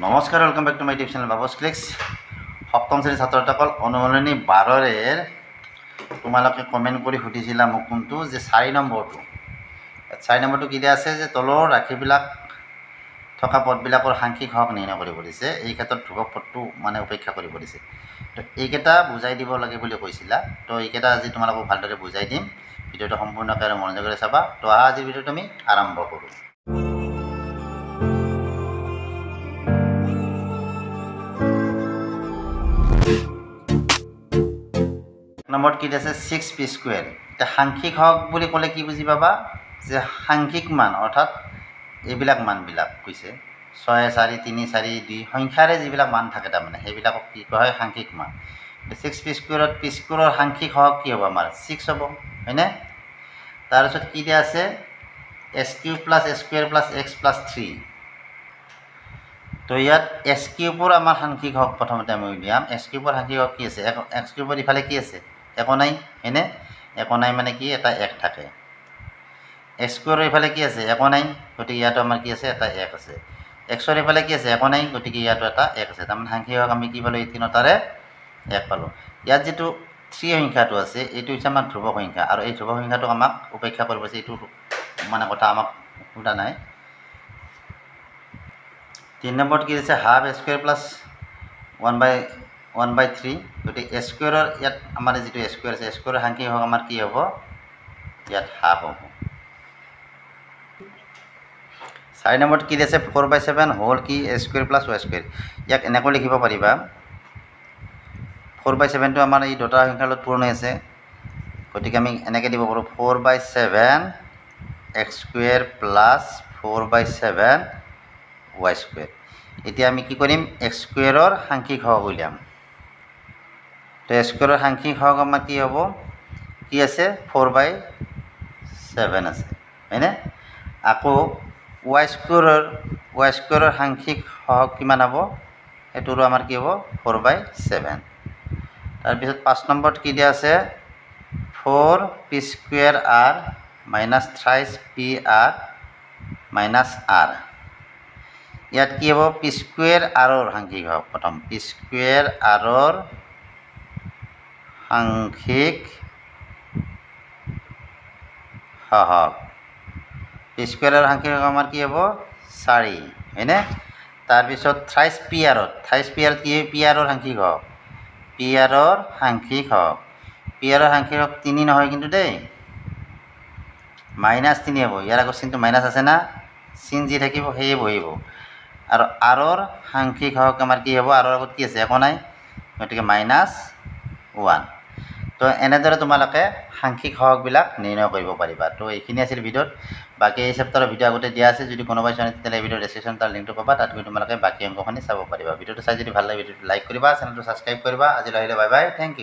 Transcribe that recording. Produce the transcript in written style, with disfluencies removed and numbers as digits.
নমস্কাৰ, welcome back to my YouTube channel Babu's clicks. সপ্তম শ্ৰেণীৰ ছাত্ৰসকল অনুশীলনী 12 তোমালোকে কমেণ্ট কৰি সুধিছিলা মোক কোনটো যে 4 নম্বৰটো 4 নম্বৰটো কি দিয়া আছে যে তলৰ ৰাশিবিলাক থকা পদবিলাকৰ সাংখ্যিক হক নিৰ্ণয় কৰিব দিছে। এই ক্ষেত্ৰত ধ্ৰুৱক পদটো মানে উপেক্ষা কৰিব দিছে। তো এইকেইটা বুজাই দিব লাগে বুলি কৈছিলা। তো এইকেইটা আজি তোমালোকক ভালদৰে বুজাই দিম। ভিডিঅ'টো সম্পূৰ্ণকৈ আৰু মনোযোগেৰে চাবা। তো আজিৰ ভিডিঅ'টো আমি আৰম্ভ কৰোঁ। নম্বৰত কি আছে 6p স্কুৱেৰ। এতিয়া সাংখ্যিক হক বুলি ক'লে কি বুজি পাবা যে সাংখ্যিক মান অৰ্থাৎ এইবিলাক মানবিলাক কৈছে 6 4 3 4 2 সংখ্যাৰে যিবিলাক মান থাকে তাৰমানে সেইবিলাকক কি কোৱা হয় সাংখ্যিক মান। 6p স্কুৱেৰত p স্কুৱেৰৰ সাংখ্যিক হক কি হ'ব আমাৰ 6 হ'ব হয়নে। তাৰপিছত কি দিয়া আছে s cube plus s square plus x plus 3। তো ইয়াত s কিউবৰ আমাৰ সাংখ্যিক হক প্ৰথমতে আমি উলিয়াম। s কিউবৰ সাংখ্যিক হক কি আছে x কিউবৰ ইফালে কি আছে একো নাই হয়নে। একো নাই মানে কি এটা 1 থাকে। x স্কুৱেৰৰ ইফালে কি আছে একো নাই, গতিকে ইয়াতো আমাৰ কি আছে এটা 1 আছে। xৰ ইফালে কি আছে একো নাই, গতিকে ইয়াতো এটা 1 আছে। তাৰমানে সাংখ্যিক হক আমি কি পালোঁ এই তিনিটাৰে 1 পালোঁ। ইয়াত যিটো 3 সংখ্যাটো আছে এইটো হৈছে আমাৰ ধ্ৰুৱক সংখ্যা আৰু এই ধ্ৰুৱক সংখ্যাটোক আমাক উপেক্ষা কৰিব আছে। এইটো মানে কথা আমাক সোধা নাই। 3 নম্বৰত কি দিছে হাফ s স্কুৱেৰ প্লাছ 1/3। গতিকে s স্কুৱেৰৰ ইয়াত আমাৰ যিটো s স্কুৱেৰ আছে s স্কুৱেৰৰ সাংখ্যিক হক আমাৰ কি হ'ব ইয়াত হাফ হ'ব। 4 নম্বৰত কি দিছে 4/7 হোল কি s square plus y square. ইয়াক এনেকৈ লিখিব পাৰিবা 4/7টো আমাৰ এই দুটা সংখ্যাৰ লগত পূৰণ হৈ আছে, গতিকে আমি এনেকৈ দিব পাৰোঁ 4/7 x square plus 4/7 y square. এতিয়া আমি কি কৰিম x স্কুৱেৰৰ সাংখ্যিক হক উলিয়াম। তো x স্কুৱেৰৰ সাংখ্যিক হক আমাৰ কি হ'ব কি আছে 4/7 আছে হয়নে। আকৌ y স্কুৱেৰৰ সাংখ্যিক হক কিমান হ'ব সেইটোৰো আমাৰ কি হ'ব 4/7। তাৰপিছত 5 নম্বৰত কি দিয়া আছে 4p square r minus 3p r minus r। ইয়াত কি হ'ব p স্কুৱেৰ rৰ সাংখ্যিক হক। প্ৰথম p স্কুৱেৰ rৰ সাংখ্যিক হক। p স্কুৱেৰৰ সাংখ্যিক হক আমাৰ কি হ'ব 4 হয়নে। তাৰপিছত 3p rত কি p rৰ সাংখ্যিক হক p rৰ সাংখ্যিক হক p rৰ সাংখ্যিক হক 3 নহয় কিন্তু দেই -3 হ'ব। ইয়াৰ আগৰ চিনটো মাইনাছ আছে না, চিন যি থাকিব সেয়ে বহিব। আৰু rৰ সাংখ্যিক হক আমাৰ কি হ'ব rৰ আগত কি আছে একো নাই, গতিকে -1। তো এনেদৰে তোমালোকে সাংখ্যিক হকবিলাক নিৰ্ণয় কৰিব পাৰিবা। তো এইখিনি আছিল ভিডিঅ'ত। বাকী এই চেপ্টাৰৰ ভিডিঅ' আগতে দিয়া আছে, যদি কোনোবাই চোৱা নাই তেতিয়াহ'লে এই ভিডিঅ'ৰ ডেছক্ৰিপশ্যন তাৰ লিংকটো পাবা, তাত গৈ তোমালোকে বাকী অংশখিনি চাব পাৰিবা। ভিডিঅ'টো চাই যদি ভাল লাগে ভিডিঅ'টো লাইক কৰিবা, চেনেলটো ছাবস্ক্ৰাইব কৰিবা। আজিলৈ আহিলে বাই বাই, থেংক ইউ।